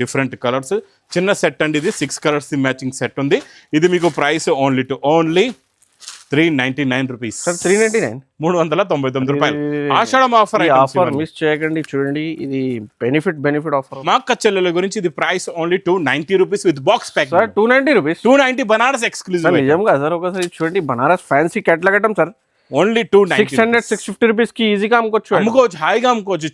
Different colours చిన్న set అండి ఇది 6 కలర్స్ మ్యాచింగ్ సెట్ ఉంది ఇది మీకు ప్రైస్ ఓన్లీ 399 రూపీస్ సార్ 399 399 రూపాయలు ఆషాఢం ఆఫర్ ఆఫర్ మిస్ చేయకండి చూడండి ఇది బెనిఫిట్ ఆఫర్ మా అక్క చెల్లెల గురించి ఇది price only 290 rupees with box pack sir 290 rupees 290 Banaras exclusive నిజంగా సార్ ఒకసారి చూడండి బనారస్ ఫ్యాన్సీ కట్ల కట్టం సార్ ఓన్లీ 650 రూపీస్ కి ఈజీగా అమ్ముకోవచ్చు హాయిగా అమ్ముకోవచ్చు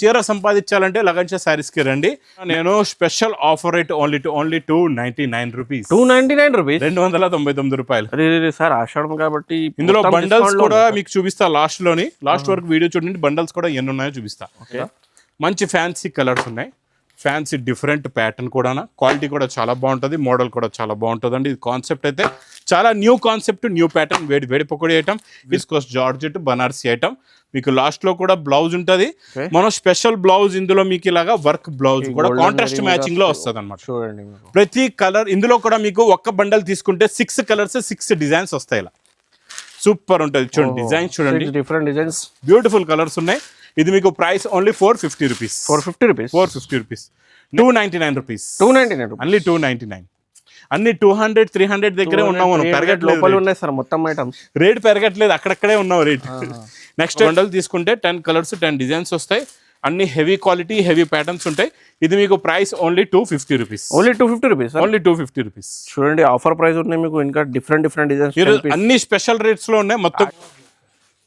చీర సంపాదించాలంటే లగన్షా సారీస్ కి రండి నేను special offer rate only 299 rupees 299 రూపాయలు సార్ ఆషాఢం కాబట్టి ఇందులో బండల్స్ కూడా మీకు చూపిస్తా లాస్ట్ వరకు వీడియో చూడండి బండల్స్ కూడా ఎన్ని ఉన్నాయో చూపిస్తా మంచి ఫ్యాన్సీ కలర్స్ ఉన్నాయి ఫ్యాన్సీ డిఫరెంట్ ప్యాటర్న్ కూడా క్వాలిటీ కూడా చాలా బాగుంటుంది మోడల్ కూడా చాలా బాగుంటుంది అండి ఇది కాన్సెప్ట్ అయితే చాలా న్యూ కాన్సెప్ట్ న్యూ ప్యాటర్న్ వేడి pakodi item viscose georgette Banarasi item మీకు లాస్ట్ లో కూడా బ్లౌజ్ ఉంటుంది మనం స్పెషల్ బ్లౌజ్ ఇందులో మీకు ఇలాగా వర్క్ బ్లౌజ్ కూడా కాంట్రాస్ట్ మ్యాచింగ్ లో వస్తుంది అనమాట చూడండి ప్రతి కలర్ ఇందులో కూడా మీకు ఒక్క బండల్ తీసుకుంటే 6 కలర్స్ 6 డిజైన్స్ వస్తాయి ఇలా సూపర్ ఉంటుంది చూడండి డిజైన్ చూడండి డిఫరెంట్ డిజైన్స్ బ్యూటిఫుల్ కలర్స్ ఉన్నాయి ఇది మీకు price only 450 rupees 450 rupees 299 rupees only 299 అన్ని 200 300 దగ్గరే ఉన్నాము లోపల ఉన్నాయి సార్ మొత్తం ఐటమ్స్ రేట్ పెరగట్లేదు అక్కడక్కడే ఉన్నావు రేట్ నెక్స్ట్ బండల్ తీసుకుంటే 10 కలర్స్ 10 డిజైన్స్ వస్తాయి అన్ని హెవీ క్వాలిటీ హెవీ ప్యాటర్న్స్ ఉంటాయి ఇది మీకు price only 250 rupees only 250 rupees చూడండి ఆఫర్ ప్రైస్ ఉన్నాయి మీకు ఇంకా డిఫరెంట్ డిజైన్స్ అన్ని స్పెషల్ రేట్స్ లో ఉన్నాయి మొత్తం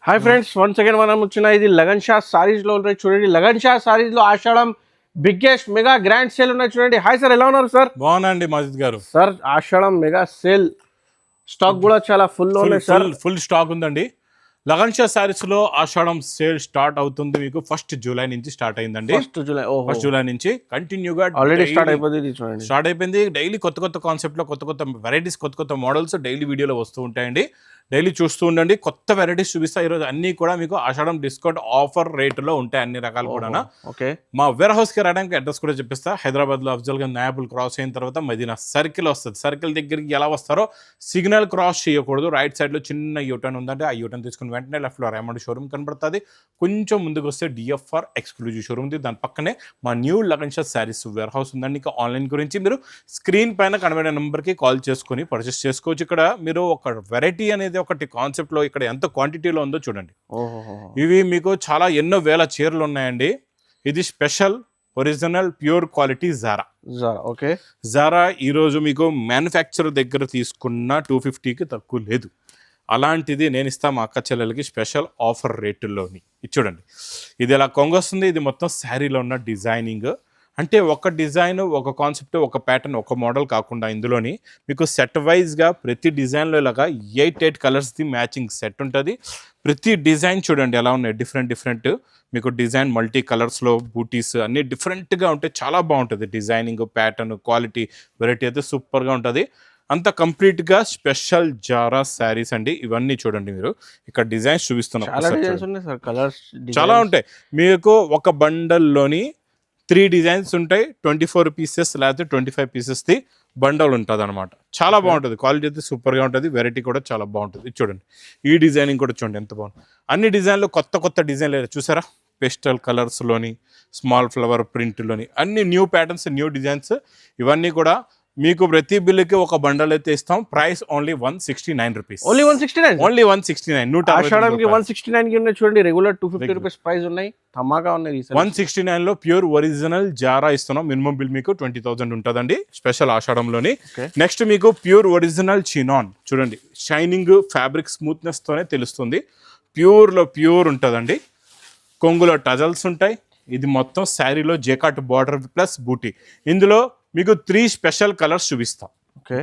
హాయ్ ఫ్రెండ్స్ వన్స్ అగైన్ మనం వచ్చిన ఇది లగన్ షా సారీస్ లో ఉంటాయి చూడండి లగన్ షా సారీస్ లో ఆషాఢం బిగ్గెస్ట్ మెగా గ్రాండ్ సేల్ ఉన్నాయి చూడండి హాయ్ సార్ ఎలా ఉన్నారు సార్ బాగున్నాండి మాజిద్ గారు సార్ ఆషాఢం మెగా సేల్ స్టాక్ కూడా చాలా ఫుల్ లో ఉన్నాయి సార్ ఫుల్ స్టాక్ ఉందండి లగన్ షా సారీస్ లో ఆషాఢం సేల్ స్టార్ట్ అవుతుంది మీకు 1 జూలై నుంచి స్టార్ట్ అయిందండి 1 జూలై నుంచి కంటిన్యూగా ఆల్రెడీ స్టార్ట్ అయిపోయింది చూడండి స్టార్ట్ అయిపోయింది డైలీ కొత్త కాన్సెప్ట్ లో కొత్త వెరైటీస్ కొత్త మోడల్స్ డైలీ వీడియోలో వస్తూ ఉంటాయండి డైలీ చూస్తూ ఉండండి కొత్త వెరైటీస్ చూపిస్తా ఈరోజు అన్ని కూడా మీకు ఆషాఢం డిస్కౌంట్ ఆఫర్ రేట్లో ఉంటాయి అన్ని రకాలు కూడా ఓకే మా వేర్ హౌస్ కి రావడానికి అడ్రస్ కూడా చెప్పిస్తా హైదరాబాద్ లో అఫ్జల్ గంజ్ నాయబుల్ క్రాస్ అయిన తర్వాత మదీనా సర్కిల్ వస్తుంది సర్కిల్ దగ్గరికి ఎలా వస్తారో సిగ్నల్ క్రాస్ చేయకూడదు రైట్ సైడ్ లో చిన్న యూటర్న్ ఉందంటే ఆ యూటర్న్ తీసుకుని వెంటనే లెఫ్ట్ లో రేమండ్ షోరూమ్ కనబడుతుంది కొంచెం ముందుకు వస్తే డిఎఫ్ఆర్ ఎక్స్క్లూజివ్ షోరూమ్ ఉంది దాని పక్కనే మా new Lagan Shah saris warehouse ఉందండి ఇంకా ఆన్లైన్ గురించి మీరు స్క్రీన్ పైన కనబడే నెంబర్కి కాల్ చేసుకొని పర్చేస్ చేసుకోవచ్చు ఇక్కడ మీరు ఒక వెరైటీ అనేది ఒకటి కాన్సెప్ట్ లో ఇక్కడ ఎంత క్వాంటిటీలో ఉందో చూడండి ఇవి మీకు చాలా ఎన్నో వేల చీరలు ఉన్నాయండి ఇది special original pure quality Zara okay Zara ఈరోజు మీకు మ్యానుఫ్యాక్చర్ దగ్గర తీసుకున్న 250కి తక్కువ లేదు అలాంటిది నేను ఇస్తా మా అక్క చెల్లెలకి స్పెషల్ ఆఫర్ రేటుల్లోని ఇది చూడండి ఇది ఎలా కొంగొస్తుంది ఇది మొత్తం శారీలో ఉన్న డిజైనింగ్ అంటే ఒక డిజైన్ ఒక కాన్సెప్ట్ ఒక ప్యాటర్న్ ఒక మోడల్ కాకుండా ఇందులోని మీకు సెట్ వైజ్గా ప్రతి డిజైన్లో ఇలాగా 8 కలర్స్ది మ్యాచింగ్ సెట్ ఉంటుంది ప్రతి డిజైన్ చూడండి ఎలా ఉన్నాయి డిఫరెంట్ మీకు డిజైన్ మల్టీ కలర్స్లో బూటీస్ అన్నీ డిఫరెంట్గా ఉంటాయి చాలా బాగుంటుంది డిజైనింగ్ ప్యాటర్న్ క్వాలిటీ వెరైటీ అయితే సూపర్గా ఉంటుంది అంత కంప్లీట్గా స్పెషల్ జారా శారీస్ అండి ఇవన్నీ చూడండి మీరు ఇక్కడ డిజైన్స్ చూపిస్తున్నాం చాలా ఉంటాయి మీకు ఒక బండల్లోని 3 డిజైన్స్ ఉంటాయి 24 పీసెస్ లేకపోతే 25 పీసెస్ది బండల్ ఉంటుంది అనమాట చాలా బాగుంటుంది క్వాలిటీ అయితే సూపర్గా ఉంటుంది వెరైటీ కూడా చాలా బాగుంటుంది చూడండి ఈ డిజైనింగ్ కూడా చూడండి ఎంత బాగుంది అన్ని డిజైన్లు కొత్త డిజైన్లు చూసారా పేస్టల్ కలర్స్లోని స్మాల్ ఫ్లవర్ ప్రింట్లోని అన్ని న్యూ ప్యాటర్న్స్ న్యూ డిజైన్స్ ఇవన్నీ కూడా మీకు ప్రతి బిల్లుకి ఒక బండల్ అయితే ఇస్తాం ప్రైస్ ఓన్లీ 169 రూపీస్ ఓన్లీ 169 ఆషాఢంకి 169 కి ఉన్నాయి చూడండి రెగ్యులర్ 250 రూపీస్ ప్రైస్ ఉన్నాయి ధమాకా ఉన్నాయి 169 లో ప్యూర్ ఒరిజినల్ జారా ఇస్తున్నాం మినిమం బిల్ మీకు 20,000 ఉంటుందండి స్పెషల్ ఆషాఢంలోని నెక్స్ట్ మీకు ప్యూర్ ఒరిజినల్ చినాన్ చూడండి షైనింగ్ ఫ్యాబ్రిక్ స్మూత్నెస్ తోనే తెలుస్తుంది ప్యూర్ ఉంటుందండి కొంగులో టజల్స్ ఉంటాయి ఇది మొత్తం శారీలో జేకాట్ బార్డర్ ప్లస్ బూటీ ఇందులో మీకు 3 స్పెషల్ కలర్స్ చూపిస్తాం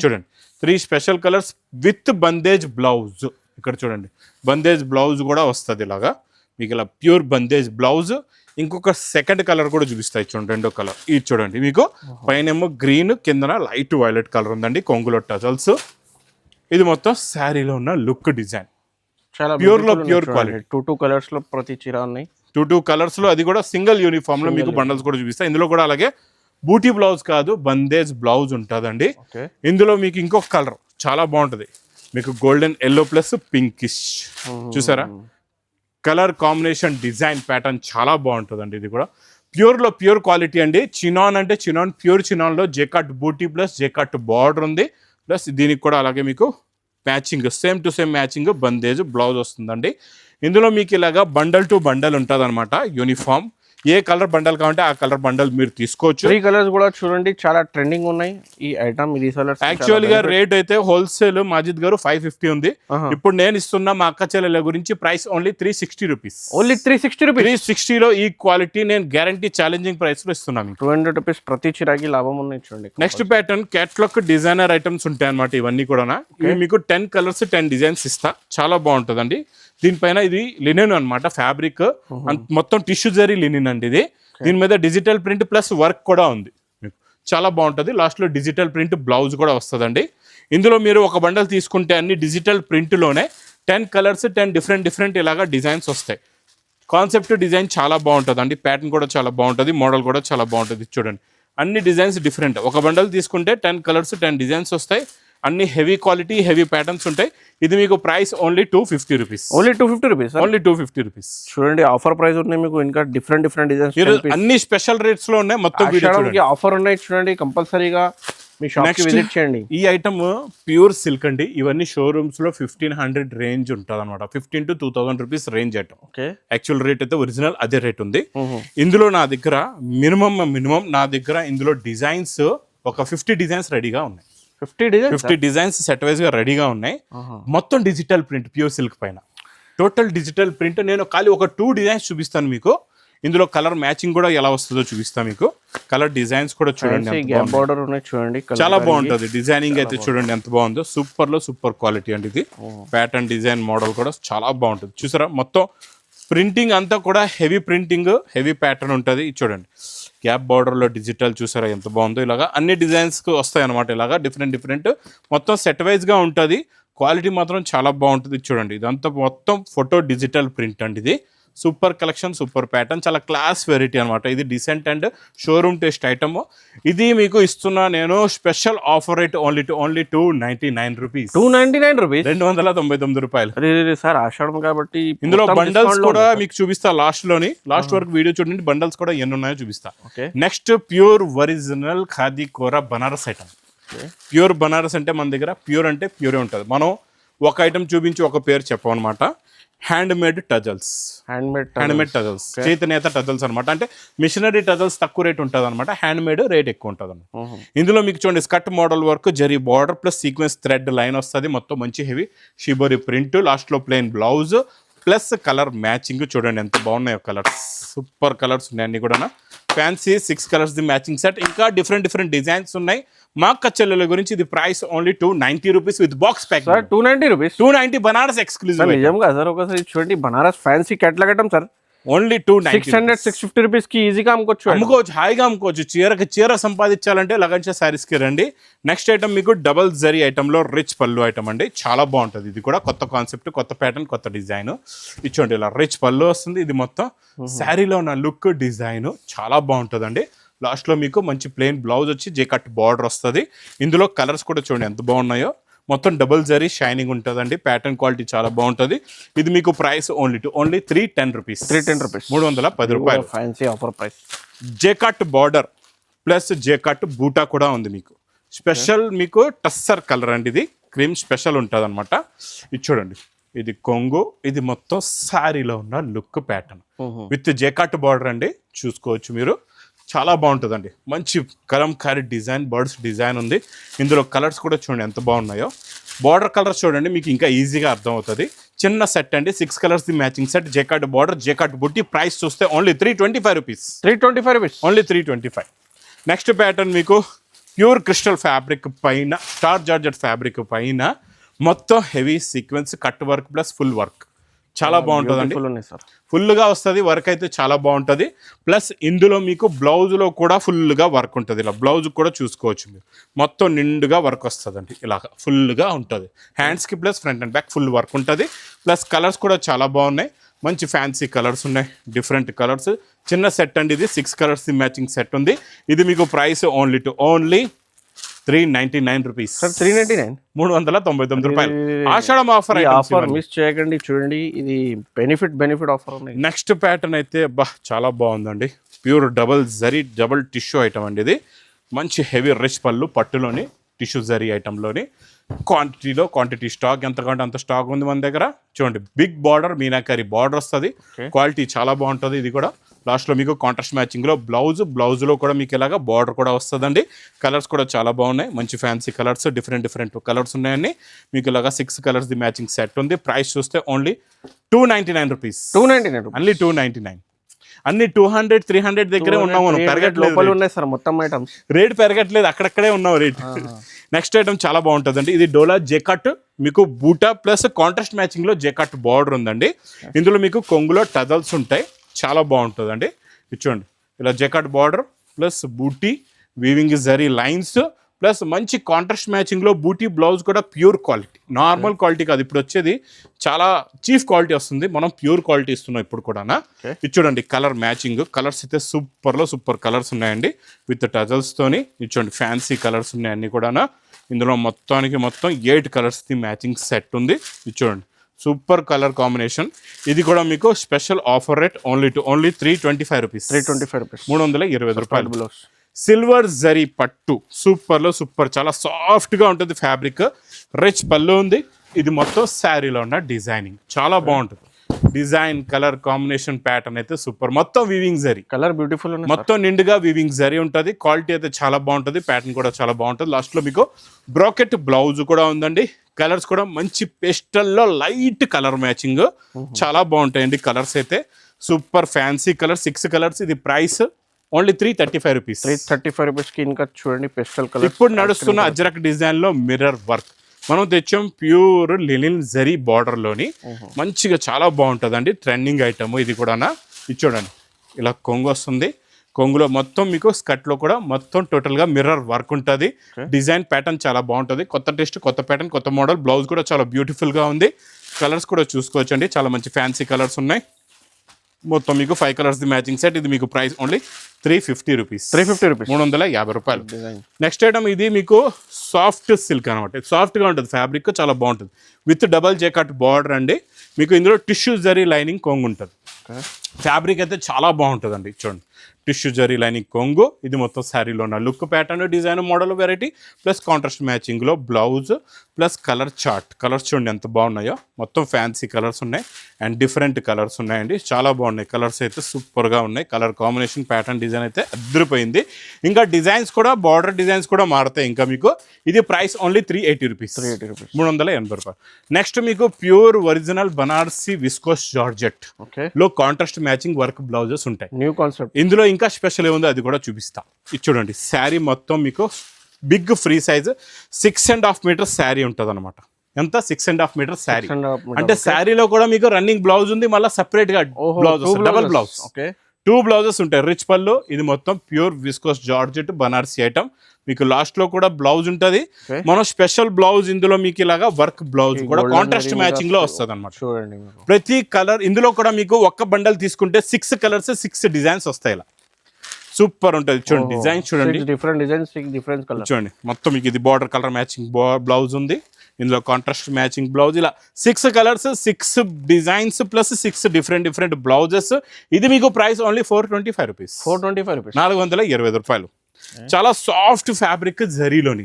చూడండి 3 special colours with bandhej blouse ఇక్కడ చూడండి బందేజ్ బ్లౌజ్ కూడా వస్తుంది ఇలాగా మీకు ఇలా ప్యూర్ బందేజ్ బ్లౌజ్ ఇంకొక సెకండ్ కలర్ కూడా చూపిస్తాయి చూడండి రెండో కలర్ ఇది చూడండి మీకు పైనేమో గ్రీన్ కిందన లైట్ వైలెట్ కలర్ ఉందండి కొంగులో టజల్స్ ఇది మొత్తం శారీలో ఉన్న లుక్ డిజైన్ చాలా ప్యూర్ క్వాలిటీ 2 కలర్స్ లో ప్రతి చీర ఉన్నాయి 2 కలర్స్ లో అది కూడా సింగిల్ యూనిఫామ్ లో మీకు బండల్స్ కూడా చూపిస్తాయి ఇందులో కూడా అలాగే బూటీ బ్లౌజ్ కాదు బందేజ్ బ్లౌజ్ ఉంటుందండి ఇందులో మీకు ఇంకొక కలర్ చాలా బాగుంటుంది మీకు గోల్డెన్ ఎల్లో ప్లస్ పింకిష్ చూసారా కలర్ కాంబినేషన్ డిజైన్ ప్యాటర్న్ చాలా బాగుంటుందండి ఇది కూడా ప్యూర్లో ప్యూర్ క్వాలిటీ అండి. చినాన్ అంటే చినాన్, ప్యూర్ చినాన్లో జేకాట్ బూటీ ప్లస్ జేకాట్ బార్డర్ ఉంది. ప్లస్ దీనికి కూడా అలాగే మీకు matching same to same matching bandhej blouse వస్తుందండి. ఇందులో మీకు ఇలాగా బండల్ టు బండల్ ఉంటుంది అనమాట. యూనిఫామ్ ఏ కలర్ బండల్ కావాలంటే ఆ కలర్ బండల్ మీరు తీసుకోవచ్చు. 3 కలర్స్ కూడా చూడండి చాలా ట్రెండింగ్ ఉన్నాయి ఈ ఐటమ్. ఇది యాక్చువల్ గా రేట్ అయితే హోల్సేల్ మాజిద్ గారు 550 ఉంది. ఇప్పుడు నేను ఇస్తున్న మా అక్క చెల్లెల గురించి price only 360 rupees. Only 360 rupees. 360 లో ఈ క్వాలిటీ నేను గ్యారంటీ ఛాలెంజింగ్ ప్రైస్ లో ఇస్తున్నాను. 200 రూపీస్ ప్రతి చీరకి లాభం ఉన్నాయి చూడండి. Next pattern catalogue designer items ఉంటాయి అనమాట. ఇవన్నీ కూడా ఇవి మీకు 10 కలర్స్ 10 డిజైన్స్ ఇస్తా. చాలా బాగుంటుందండి. దీనిపైన ఇది లినెన్ అనమాట, ఫ్యాబ్రిక్ మొత్తం టిష్యూ జరీ లినెన్ అండి ఇది. దీని మీద డిజిటల్ ప్రింట్ ప్లస్ వర్క్ కూడా ఉంది. మీకు చాలా బాగుంటుంది. లాస్ట్లో డిజిటల్ ప్రింట్ బ్లౌజ్ కూడా వస్తుందండి. ఇందులో మీరు ఒక బండల్ తీసుకుంటే అన్ని డిజిటల్ ప్రింట్లోనే 10 కలర్స్ 10 డిఫరెంట్ ఇలాగా డిజైన్స్ వస్తాయి. కాన్సెప్ట్ డిజైన్ చాలా బాగుంటుందండి. ప్యాటర్న్ కూడా చాలా బాగుంటుంది. మోడల్ కూడా చాలా బాగుంటుంది. చూడండి అన్ని డిజైన్స్ డిఫరెంట్. ఒక బండల్ తీసుకుంటే 10 కలర్స్ 10 డిజైన్స్ వస్తాయి. అన్ని హెవీ క్వాలిటీ హెవీ ప్యాటర్న్స్ ఉంటాయి. ఇది మీకు price only 250 rupees. Only 250 rupees. Only 250 rupees. చూడండి ఆఫర్ ప్రైస్ ఉన్నాయి మీకు. ఇంకా డిఫరెంట్ డిజైన్స్ అన్ని స్పెషల్ రేట్స్ లో ఉన్నాయి. మొత్తం ఆఫర్ ఉన్నాయి చూడండి. కంపల్సరీగా మీ షాప్ కి విజిట్ చేయండి. ఈ ఐటమ్ ప్యూర్ సిల్క్ అండి. ఇవన్నీ షోరూమ్స్ లో 1500 రేంజ్ ఉంటుంది అనమాట. 15 to 2000 rupees range item. Actual rate అయితే ఒరిజినల్ అదే రేట్ ఉంది. ఇందులో నా దగ్గర మినిమం నా దగ్గర ఇందులో డిజైన్స్ ఒక 50 డిజైన్స్ రెడీగా ఉన్నాయి. 50 డిజైన్స్ సెట్ వైజ్ గా రెడీగా ఉన్నాయి. మొత్తం డిజిటల్ ప్రింట్ ప్యూర్ సిల్క్ పైన టోటల్ డిజిటల్ ప్రింట్. నేను ఖాళీ ఒక 2 డిజైన్స్ చూపిస్తాను మీకు. ఇందులో కలర్ మ్యాచింగ్ కూడా ఎలా వస్తుందో చూపిస్తాను మీకు. కలర్ డిజైన్స్ కూడా చూడండి చాలా బాగుంటుంది. డిజైనింగ్ అయితే చూడండి ఎంత బాగుందో. సూపర్ లో సూపర్ క్వాలిటీ అండి ఇది. ప్యాటర్న్ డిజైన్ మోడల్ కూడా చాలా బాగుంటుంది. చూసారా మొత్తం ప్రింటింగ్ అంతా కూడా హెవీ ప్రింటింగ్ హెవీ ప్యాటర్న్ ఉంటుంది. చూడండి గ్యాప్ బార్డర్లో డిజిటల్ చూసారా ఎంత బాగుందో. ఇలాగా అన్ని డిజైన్స్కి వస్తాయి అనమాట. ఇలాగా డిఫరెంట్ మొత్తం సెట్ వైజ్గా ఉంటుంది. క్వాలిటీ మాత్రం చాలా బాగుంటుంది. చూడండి ఇదంతా మొత్తం ఫోటో డిజిటల్ ప్రింట్ అండి. ఇది సూపర్ కలెక్షన్ సూపర్ ప్యాటర్న్ చాలా క్లాస్ వెరైటీ అనమాట. ఇది decent and showroom test item. ఇది మీకు ఇస్తున్నా నేను special offer rate only 299 rupees. 299 rupees, 299 రూపాయలు. సార్ ఆషాఢం కాబట్టి ఇందులో బండల్స్ కూడా మీకు చూపిస్తా. లాస్ట్ వరకు వీడియో చూడండి. బండల్స్ కూడా ఎన్ని ఉన్నాయో చూపిస్తా. నెక్స్ట్ ప్యూర్ ఒరిజినల్ ఖాదీ కోరా బనారస్ ఐటమ్. ప్యూర్ బనారస్ అంటే మన దగ్గర ప్యూర్ అంటే ప్యూరే ఉంటుంది. మనం ఒక ఐటమ్ చూపించి ఒక పేరు చెప్పమన్నమాట. హ్యాండ్ మేడ్ టజల్స్ చేతినేత టజల్స్ అనమాట. అంటే మిషనరీ టజల్స్ తక్కువ రేట్ ఉంటుంది అనమాట. హ్యాండ్ మేడ్ రేట్ ఎక్కువ ఉంటుంది అనమాట. ఇందులో మీకు చూడండి skirt model work zari border plus sequence thread line వస్తుంది. మొత్తం మంచి హెవీ షిబోరి ప్రింట్. లాస్ట్లో plain blouse plus colour matching. చూడండి ఎంత బాగున్నాయో కలర్స్. సూపర్ కలర్స్ ఉన్నాయి అన్ని కూడా. Fancy 6 colours the matching set. ఇంకా డిఫరెంట్ డిజైన్స్ ఉన్నాయి. మా అక్క చెల్లెల గురించి ఇది price only 290 rupees with box pack. 290 rupees, 290 Banaras exclusive. నిజంగా సార్ ఒకసారి చూడండి Banaras fancy catalogue item sir. Only 600-650 rupees కి ఈజీగా అమ్ముకోవచ్చు. హాయిగా అమ్ముకోవచ్చు. చీర సంపాదించాలంటే లగన్షా సారీస్ కి రండి. నెక్స్ట్ ఐటమ్ మీకు డబల్ జరీ ఐటమ్ లో రిచ్ పళ్ళు ఐటమ్ అండి. చాలా బాగుంటుంది. ఇది కూడా కొత్త కాన్సెప్ట్, కొత్త ప్యాటర్న్, కొత్త డిజైన్. ఇచ్చోండి ఇలా రిచ్ పళ్ళు వస్తుంది. ఇది మొత్తం శారీలో ఉన్న లుక్ డిజైన్ చాలా బాగుంటుందండి. లాస్ట్లో మీకు మంచి ప్లెయిన్ బ్లౌజ్ వచ్చి జేకట్ బార్డర్ వస్తుంది. ఇందులో కలర్స్ కూడా చూడండి ఎంత బాగున్నాయో. మొత్తం డబుల్ జరీ షైనింగ్ ఉంటుందండి. ప్యాటర్న్ క్వాలిటీ చాలా బాగుంటుంది. ఇది మీకు ప్రైస్ ఓన్లీ 310 రూపీస్. 310 రూపాయలు fancy offer price. Jacquard border plus jacquard బూటా కూడా ఉంది మీకు. స్పెషల్ మీకు టస్సర్ కలర్ అండి. ఇది క్రీమ్ స్పెషల్ ఉంటుంది అనమాట. ఇది చూడండి ఇది కొంగు. ఇది మొత్తం శారీలో ఉన్న లుక్ ప్యాటర్న్ విత్ జేకట్ బార్డర్ అండి. చూసుకోవచ్చు మీరు. చాలా బాగుంటుందండి. మంచి కలంకారీ డిజైన్ బర్డ్స్ డిజైన్ ఉంది. ఇందులో కలర్స్ కూడా చూడండి ఎంత బాగున్నాయో. బార్డర్ కలర్స్ చూడండి మీకు ఇంకా ఈజీగా అర్థం అవుతుంది. చిన్న సెట్ అండి. 6 కలర్స్ ది మ్యాచింగ్ సెట్. జేకట్ బార్డర్ జేకట్ బుట్టి. ప్రైస్ చూస్తే only 325 rupees. 325 rupees, only 325. Next pattern మీకు ప్యూర్ క్రిస్టల్ ఫ్యాబ్రిక్ పైన స్టార్ జార్జెట్ ఫ్యాబ్రిక్ పైన మొత్తం heavy sequence cut work plus full work. చాలా బాగుంటుందండి. ఫుల్గా వస్తుంది. వర్క్ అయితే చాలా బాగుంటుంది. ప్లస్ ఇందులో మీకు బ్లౌజ్లో కూడా ఫుల్గా వర్క్ ఉంటుంది. ఇలా బ్లౌజ్ కూడా చూసుకోవచ్చు మీరు. మొత్తం నిండుగా వర్క్ వస్తుందండి. ఇలాగ ఫుల్గా ఉంటుంది. హ్యాండ్స్కి plus front and back full work ఉంటుంది. ప్లస్ కలర్స్ కూడా చాలా బాగున్నాయి. మంచి ఫ్యాన్సీ కలర్స్ ఉన్నాయి. Different colours. చిన్న సెట్ అండి ఇది. 6 కలర్స్ మ్యాచింగ్ సెట్ ఉంది. ఇది మీకు ప్రైస్ ఓన్లీ 399 రూపీస్. 399 రూపాయలు. ఆషాఢం ఆఫర్. ఆఫర్ మిస్ చేయకండి. చూడండి ఇది బెనిఫిట్ ఆఫర్ ఉంది. నెక్స్ట్ ప్యాటర్న్ అయితే చాలా బాగుందండి. ప్యూర్ డబల్ టిష్యూ ఐటమ్ అండి ఇది. మంచి హెవీ రిచ్ పళ్ళు పట్టులోని టిష్యూ జరీ ఐటంలోని క్వాంటిటీ స్టాక్ ఎంత కావాలంటే అంత స్టాక్ ఉంది మన దగ్గర. చూడండి బిగ్ బార్డర్ మీనాకరీ బార్డర్ వస్తుంది, క్వాలిటీ చాలా బాగుంటుంది. ఇది కూడా లాస్ట్లో మీకు కాంట్రాస్ట్ మ్యాచింగ్లో బ్లౌజ్లో కూడా మీకు ఇలాగా బార్డర్ కూడా వస్తుందండి. కలర్స్ కూడా చాలా బాగున్నాయి, మంచి ఫ్యాన్సీ కలర్స్, డిఫరెంట్ కలర్స్ ఉన్నాయండి. మీకు ఇలాగా 6 కలర్స్ ది మ్యాచింగ్ సెట్ ఉంది. ప్రైస్ చూస్తే ఓన్లీ 299 రూపీస్. 299 ఓన్లీ 299. అన్ని 200-300 దగ్గరే ఉన్నాము, లోపల ఉన్నాయి సార్ మొత్తం ఐటమ్స్. రేట్ పెరగట్లేదు, అక్కడక్కడే ఉన్నావు రేట్. నెక్స్ట్ ఐటమ్ చాలా బాగుంటుందండి. ఇది డోలా జెకట్, మీకు బూటా ప్లస్ కాంట్రాస్ట్ మ్యాచింగ్లో జెకట్ బార్డర్ ఉందండి. ఇందులో మీకు కొంగులో టజల్స్ ఉంటాయి, చాలా బాగుంటుందండి. ఇచ్చోండి ఇలా జెకట్ బార్డర్ ప్లస్ బూటీ వీవింగ్ జరీ లైన్స్ ప్లస్ మంచి కాంట్రాస్ట్ మ్యాచింగ్లో బూటీ బ్లౌజ్ కూడా ప్యూర్ క్వాలిటీ, నార్మల్ క్వాలిటీ కాదు. ఇప్పుడు వచ్చేది చాలా చీఫ్ క్వాలిటీ వస్తుంది, మనం ప్యూర్ క్వాలిటీ ఇస్తున్నాం ఇప్పుడు కూడా. ఇది చూడండి కలర్ మ్యాచింగ్, కలర్స్ అయితే సూపర్ కలర్స్ ఉన్నాయండి విత్ టజల్స్తోని. ఇచ్చోండి ఫ్యాన్సీ కలర్స్ ఉన్నాయి అన్ని కూడా. ఇందులో మొత్తం 8 కలర్స్ది మ్యాచింగ్ సెట్ ఉంది. ఇది చూడండి సూపర్ కలర్ కాంబినేషన్. ఇది కూడా మీకు special offer rate only 325 rupees. 320 రూపాయలు. సిల్వర్ జరీ పట్టు సూపర్ చాలా సాఫ్ట్గా ఉంటుంది ఫ్యాబ్రిక్, రిచ్ పళ్ళు ఉంది. ఇది మొత్తం శారీలో ఉన్న డిజైనింగ్ చాలా బాగుంటుంది. డిజైన్ కలర్ కాంబినేషన్ ప్యాటర్న్ అయితే సూపర్, మొత్తం వీవింగ్ జరీ, కలర్ బ్యూటిఫుల్, మొత్తం నిండుగా వీవింగ్ జరీ ఉంటుంది. క్వాలిటీ అయితే చాలా బాగుంటుంది, ప్యాటర్న్ కూడా చాలా బాగుంటుంది. లాస్ట్లో మీకు బ్రాకెట్ బ్లౌజ్ కూడా ఉందండి. కలర్స్ కూడా మంచి పేస్టల్లో లైట్ కలర్ మ్యాచింగ్ చాలా బాగుంటాయండి. కలర్స్ అయితే సూపర్ ఫ్యాన్సీ కలర్, 6 కలర్స్. ఇది ప్రైస్ ఓన్లీ 335 రూపీస్. 335 రూపీస్కి ఇంకా చూడండి పేస్టల్ కలర్. ఇప్పుడు నడుస్తున్న అజ్రక్ డిజైన్లో మిర్రర్ వర్క్ మనం తెచ్చాం, ప్యూర్ లినిన్ జరీ బార్డర్లోని మంచిగా చాలా బాగుంటుందండి. ట్రెండింగ్ ఐటమ్ ఇది కూడా. ఇది చూడండి ఇలా కొంగు వస్తుంది, కొంగులో మొత్తం మీకు స్కర్ట్లో కూడా మొత్తం టోటల్గా మిర్రర్ వర్క్ ఉంటుంది. డిజైన్ ప్యాటర్న్ చాలా బాగుంటుంది, కొత్త టెస్ట్, కొత్త ప్యాటర్న్, కొత్త మోడల్. బ్లౌజ్ కూడా చాలా బ్యూటిఫుల్గా ఉంది. కలర్స్ కూడా చూసుకోవచ్చండి, చాలా మంచి ఫ్యాన్సీ కలర్స్ ఉన్నాయి. మొత్తం మీకు 5 కలర్స్ ది మ్యాచింగ్ సెట్. ఇది మీకు ప్రైస్ ఓన్లీ 350 రూపీస్. 350 రూపాయలు. నెక్స్ట్ ఐటమ్ ఇది మీకు సాఫ్ట్ సిల్క్ అనమాట. సాఫ్ట్గా ఉంటుంది ఫ్యాబ్రిక్, చాలా బాగుంటుంది విత్ డబల్ జెకట్ బార్డర్ అండి. మీకు ఇందులో టిష్యూ జరీ లైనింగ్ కొంగు ఉంటుంది. ఫ్యాబ్రిక్ అయితే చాలా బాగుంటుందండి. చూడండి టిష్యూ జరీ లైనింగ్ కొంగు. ఇది మొత్తం శారీలో ఉన్న look pattern, design, model, variety plus contrast మ్యాచింగ్లో blouse plus colour chart. Colours చూడండి ఎంత బాగున్నాయో, మొత్తం ఫ్యాన్సీ కలర్స్ ఉన్నాయి అండ్ డిఫరెంట్ కలర్స్ ఉన్నాయండి. చాలా బాగున్నాయి కలర్స్ అయితే, సూపర్గా ఉన్నాయి. కలర్ కాంబినేషన్, ప్యాటర్న్, డిజైన్ అయితే అద్దరిపోయింది. ఇంకా డిజైన్స్ కూడా, బార్డర్ డిజైన్స్ కూడా మారుతాయి. ఇంకా మీకు ఇది ప్రైస్ ఓన్లీ 380 రూపీస్. 380 రూపాయలు. నెక్స్ట్ మీకు pure original Banarasi viscose georgette లో కాంట్రాస్ట్ మ్యాచింగ్ వర్క్ బ్లౌజెస్ ఉంటాయి. New concept. ఇందులో ఇంకా స్పెషల్ ఏముందో అది కూడా చూపిస్తా. ఇది చూడండి శారీ మొత్తం మీకు big free size 6.5 metres sari ఉంటుంది అనమాట. ఎంత 6.5 మీటర్స్ శారీ అంటే శారీలో కూడా మీకు రన్నింగ్ బ్లౌజ్ ఉంది, మళ్ళీ సపరేట్ గా బ్లౌజ్, డబల్ బ్లౌజ్, 2 బ్లౌజెస్ ఉంటాయి. రిచ్ పళ్ళు. ఇది మొత్తం pure viscose georgette Banarasi item. మీకు లాస్ట్ లో కూడా బ్లౌజ్ ఉంటుంది, మనం స్పెషల్ బ్లౌజ్. ఇందులో మీకు ఇలాగా వర్క్ బ్లౌజ్ కూడా కాంట్రాస్ట్ మ్యాచింగ్ లో వస్తుంది అనమాట. ప్రతి కలర్ ఇందులో కూడా మీకు ఒక్క బండల్ తీసుకుంటే 6 కలర్స్ 6 డిజైన్స్ వస్తాయి. ఇలా సూపర్ ఉంటుంది. చూడండి డిజైన్ చూడండి, డిఫరెంట్ డిజైన్స్, డిఫరెంట్ కలర్. చూడండి మొత్తం మీకు ఇది బార్డర్ కలర్ మ్యాచింగ్ బ్లౌజ్ ఉంది, ఇందులో కాంట్రాస్ట్ మ్యాచింగ్ బ్లౌజ్. ఇలా 6 colours 6 designs plus 6 different blouses. ఇది మీకు ప్రైస్ ఓన్లీ 425 రూపీస్. 420 రూపాయలు. చాలా సాఫ్ట్ ఫ్యాబ్రిక్ జరీలోని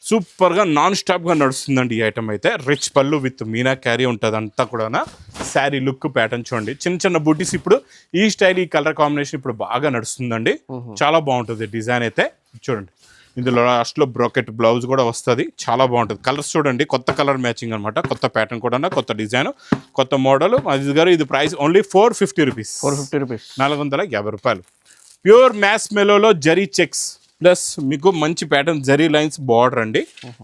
సూపర్గా నాన్ స్టాప్గా నడుస్తుందండి ఈ ఐటమ్ అయితే. రిచ్ పళ్ళు విత్ మీనా క్యారీ ఉంటుంది అంతా కూడా. శారీ లుక్ ప్యాటర్న్ చూడండి, చిన్న బూటీస్. ఇప్పుడు ఈ స్టైల్, ఈ కలర్ కాంబినేషన్ ఇప్పుడు బాగా నడుస్తుందండి, చాలా బాగుంటుంది డిజైన్ అయితే. చూడండి ఇందులో లాస్ట్లో బ్రాకెట్ బ్లౌజ్ కూడా వస్తుంది, చాలా బాగుంటుంది. కలర్స్ చూడండి, కొత్త కలర్ మ్యాచింగ్ అనమాట, కొత్త ప్యాటర్న్ కూడా, కొత్త డిజైన్, కొత్త మోడల్. అజిత్ గారు ఇది ప్రైస్ ఓన్లీ 450 రూపీస్. 450 రూపాయలు. ప్యూర్ మ్యాస్ మెలోలో జరీ చెక్స్ ప్లస్ మీకు మంచి ప్యాటర్న్ జరీ లైన్స్ బార్డర్ అండి,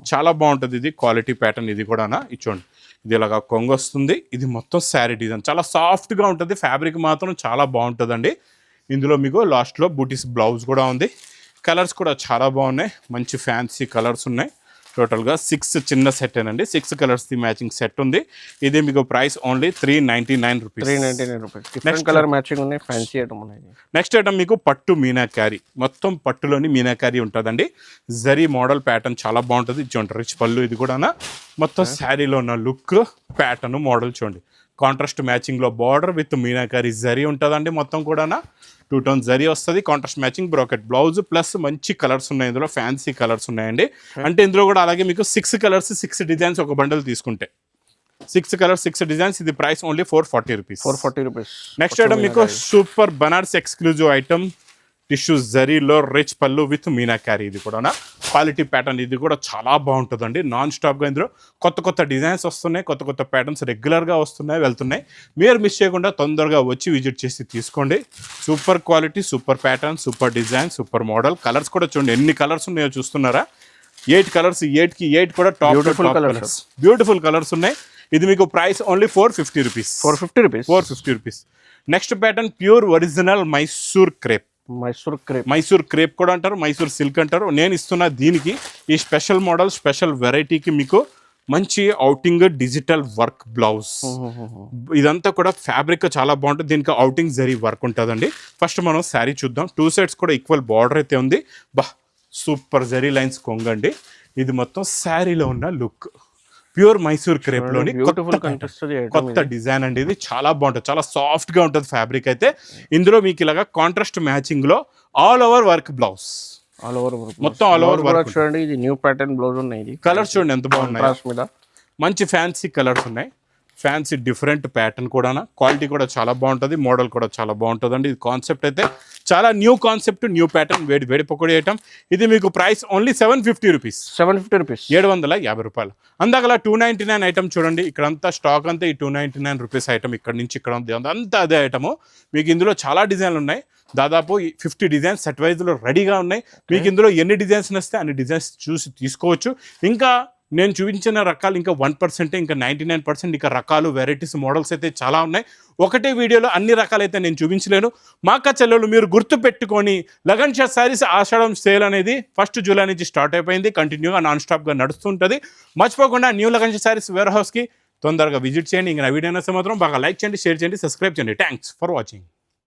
చాలా బాగుంటుంది. ఇది క్వాలిటీ ప్యాటర్న్ ఇది కూడా. ఇచ్చోండి ఇది ఇలాగా కొంగు వస్తుంది. ఇది మొత్తం శారీ డిజైన్ చాలా సాఫ్ట్గా ఉంటుంది, ఫ్యాబ్రిక్ మాత్రం చాలా బాగుంటుందండి. ఇందులో మీకు లాస్ట్లో బూటీస్ బ్లౌజ్ కూడా ఉంది. కలర్స్ కూడా చాలా బాగున్నాయి, మంచి ఫ్యాన్సీ కలర్స్ ఉన్నాయి. టోటల్గా 6 చిన్న సెట్ అండి, 6 కలర్స్ ది మ్యాచింగ్ సెట్ ఉంది. ఇది మీకు price only 399 rupees. 399 rupees. Next colour matching ఉన్నాయి, ఫ్యాన్సీ ఐటమ్ ఉన్నాయి. నెక్స్ట్ ఐటమ్ మీకు పట్టు మీనా క్యారీ, మొత్తం పట్టులోని మీనా క్యారీ ఉంటుందండి. జరీ మోడల్ ప్యాటర్న్ చాలా బాగుంటుంది. చూడండి రిచ్ పళ్ళు. ఇది కూడా మొత్తం శారీలో ఉన్న లుక్ ప్యాటర్న్ మోడల్ చూడండి కాంట్రాస్ట్ మ్యాచింగ్లో బార్డర్ విత్ మీనాకరీ జరీ ఉంటుందండి. మొత్తం కూడా 2 టోన్ జరీ వస్తుంది. Contrast matching brocade blouse plus మంచి కలర్స్ ఉన్నాయి. ఇందులో ఫ్యాన్సీ కలర్స్ ఉన్నాయండి. అంటే ఇందులో కూడా అలాగే మీకు 6 కలర్స్ 6 డిజైన్స్ ఒక బండల్ తీసుకుంటే 6 కలర్స్ 6 డిజైన్స్. ఇది price only 440 rupees. 440 rupees. Next item మీకు super Banaras exclusive item tissue జరీలో రిచ్ పళ్ళు విత్ మీనాకారీ. ఇది కూడా క్వాలిటీ ప్యాటర్న్. ఇది కూడా చాలా బాగుంటుందండి. నాన్ స్టాప్గా ఇందులో కొత్త కొత్త డిజైన్స్ వస్తున్నాయి. కొత్త కొత్త ప్యాటర్న్స్ రెగ్యులర్గా వస్తున్నాయి, వెళ్తున్నాయి. మీరు మిస్ చేయకుండా తొందరగా వచ్చి విజిట్ చేసి తీసుకోండి. Super quality, super pattern, super design, super model. Colours కూడా చూడండి ఎన్ని కలర్స్ ఉన్నాయో చూస్తున్నారా. 8 కలర్స్, 8కి 8 కూడా టాప్ కలర్స్, బ్యూటిఫుల్ కలర్స్ ఉన్నాయి. ఇది మీకు price only 450 rupees. 450 rupees. 450 rupees. Next pattern pure original Mysore crepe. Mysore crepe కూడా అంటారు, మైసూర్ సిల్క్ అంటారు. నేను ఇస్తున్న దీనికి ఈ స్పెషల్ మోడల్, స్పెషల్ వెరైటీకి మీకు మంచి అవుటింగ్ డిజిటల్ వర్క్ బ్లౌజ్. ఇదంతా కూడా ఫ్యాబ్రిక్ చాలా బాగుంటుంది. దీనికి అవుటింగ్ జరీ వర్క్ ఉంటుందండి. ఫస్ట్ మనం శారీ చూద్దాం. 2 సైడ్స్ కూడా ఈక్వల్ బార్డర్ అయితే ఉంది. సూపర్ జరీ లైన్స్ కొంగండి. ఇది మొత్తం శారీలో ఉన్న లుక్. ప్యూర్ మైసూర్ క్రేప్ లోని కొత్త డిజైన్ అండి. ఇది చాలా బాగుంటుంది, చాలా సాఫ్ట్ గా ఉంటుంది ఫ్యాబ్రిక్ అయితే. ఇందులో మీకు ఇలాగా కాంట్రాస్ట్ మ్యాచింగ్ లో ఆల్ ఓవర్ వర్క్ బ్లౌజ్, మొత్తం ఆల్ ఓవర్ వర్క్ చూడండి. ఇది న్యూ ప్యాటర్న్ బ్లౌజ్ ఉన్నాయి. కలర్స్ చూడండి ఎంత బాగున్నాయి. మంచి ఫ్యాన్సీ కలర్స్ ఉన్నాయి. ఫ్యాన్సీ డిఫరెంట్ ప్యాటర్న్ కూడా. క్వాలిటీ కూడా చాలా బాగుంటుంది. మోడల్ కూడా చాలా బాగుంటుందండి. ఇది కాన్సెప్ట్ అయితే చాలా న్యూ కాన్సెప్ట్, న్యూ ప్యాటర్న్, వేడి పకోడీ ఐటమ్. ఇది మీకు ప్రైస్ ఓన్లీ 750 రూపీస్. 750 రూపీస్, 750 రూపాయలు. అందాకలా 299 ఐటమ్ చూడండి. ఇక్కడంతా స్టాక్ అంతా ఈ 299 రూపీస్ ఐటమ్. ఇక్కడ నుంచి ఇక్కడ ఉంది అంతా అదే ఐటము. మీకు ఇందులో చాలా డిజైన్లు ఉన్నాయి. దాదాపు 50 డిజైన్స్ సెట్ వైజ్లో రెడీగా ఉన్నాయి. మీకు ఇందులో ఎన్ని డిజైన్స్ వస్తే అన్ని డిజైన్స్ చూసి తీసుకోవచ్చు. ఇంకా నేను చూపించిన రకాలు ఇంకా 1%, ఇంకా 99% ఇంకా రకాలు, వెరైటీస్, మోడల్స్ అయితే చాలా ఉన్నాయి. ఒకటే వీడియోలో అన్ని రకాలైతే నేను చూపించలేను. మా అక్క చెల్లెలు మీరు గుర్తు పెట్టుకొని లగన్ షా శారీస్ ఆషాఢం సేల్ అనేది 1 జూలై నుంచి స్టార్ట్ అయిపోయింది. కంటిన్యూగా నాన్ స్టాప్గా నడుస్తుంటుంది. మర్చిపోకుండా న్యూ లగన్ షా శారీస్ వేర్ హౌస్కి తొందరగా విజిట్ చేయండి. ఇంకా నా వీడియో నచ్చితే మాత్రం బాగా లైక్ చేయండి, షేర్ చేయండి, సబ్స్క్రైబ్ చేయండి. Thanks for watching.